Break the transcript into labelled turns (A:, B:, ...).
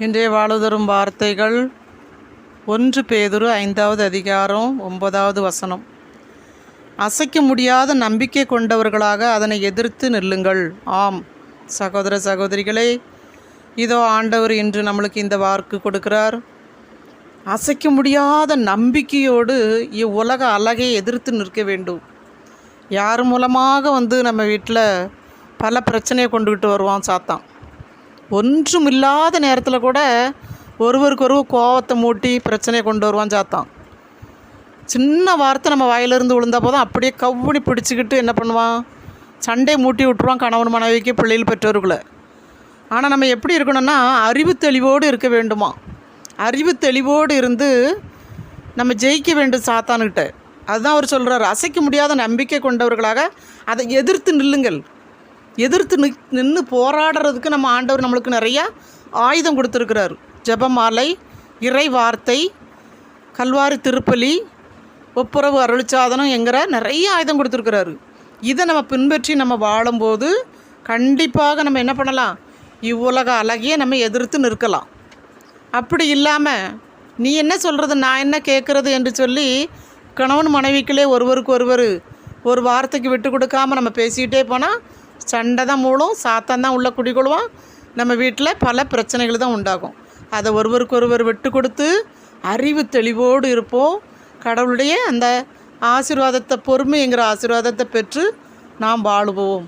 A: இன்றைய வாழுதரும் வார்த்தைகள் 1 பேதுரு 5வது அதிகாரம் 9வது வசனம். அசைக்க முடியாத நம்பிக்கை கொண்டவர்களாக அதனை எதிர்த்து நில்லுங்கள். ஆம் சகோதர சகோதரிகளே, இதோ ஆண்டவர் இன்று நம்மளுக்கு இந்த வாக்கு கொடுக்கிறார். அசைக்க முடியாத நம்பிக்கையோடு இவ்வுலக அழகை எதிர்த்து நிற்க வேண்டும். யார் மூலமாக நம்ம வீட்டில் பல பிரச்சனையை கொண்டுக்கிட்டு வருவான் சாத்தான். ஒன்றும் இல்லாத நேரத்தில் கூட ஒருவருக்கொருவர் கோவத்தை மூட்டி பிரச்சனையை கொண்டு வருவான் சாத்தான். சின்ன வார்த்தை நம்ம வாயிலிருந்து விழுந்தா போதும் அப்படியே கவ்வுனி பிடிச்சிக்கிட்டு என்ன பண்ணுவான், சண்டை மூட்டி விட்டுருவான் கணவன் மனைவிக்கு, பிள்ளைகள் பெற்றோர்களை. ஆனால் நம்ம எப்படி இருக்கணும்னா அறிவு தெளிவோடு இருக்க வேண்டுமா. அறிவு தெளிவோடு இருந்து நம்ம ஜெயிக்க வேண்டும் சாத்தானுக்கிட்ட. அதுதான் அவர் சொல்கிறார், அசைக்க முடியாத நம்பிக்கை கொண்டவர்களாக அதை எதிர்த்து நில்லுங்கள். எதிர்த்து நின்று போராடுறதுக்கு நம்ம ஆண்டவர் நம்மளுக்கு நிறையா ஆயுதம் கொடுத்துருக்கிறார். ஜெபமாலை, இறை வார்த்தை, கல்வாரி திருப்பலி, ஒப்புரவு அருள்சாதனம் என்கிற நிறைய ஆயுதம் கொடுத்துருக்கிறாரு. இதை நம்ம பின்பற்றி நம்ம வாழும்போது கண்டிப்பாக நம்ம என்ன பண்ணலாம், இவ்வுலக அழகிய நம்ம எதிர்த்து நிற்கலாம். அப்படி இல்லாமல் நீ என்ன சொல்கிறது நான் என்ன கேட்குறது என்று சொல்லி கணவன் மனைவிக்குள்ளே ஒருவருக்கு ஒருவர் ஒரு வார்த்தைக்கு விட்டு கொடுக்காமல் நம்ம பேசிக்கிட்டே போனால் சண்டை தான் மூலம், சாத்தான் தான் உள்ளே குடிக்கொள்வான். நம்ம வீட்டில் பல பிரச்சனைகள் தான் உண்டாகும். அதை ஒருவருக்கு ஒருவர் விட்டு கொடுத்து அறிவு தெளிவோடு இருப்போம். கடவுளுடைய அந்த ஆசீர்வாதத்தை, பொறுமைங்கிற ஆசீர்வாதத்தை பெற்று நாம் வாழுவோம்.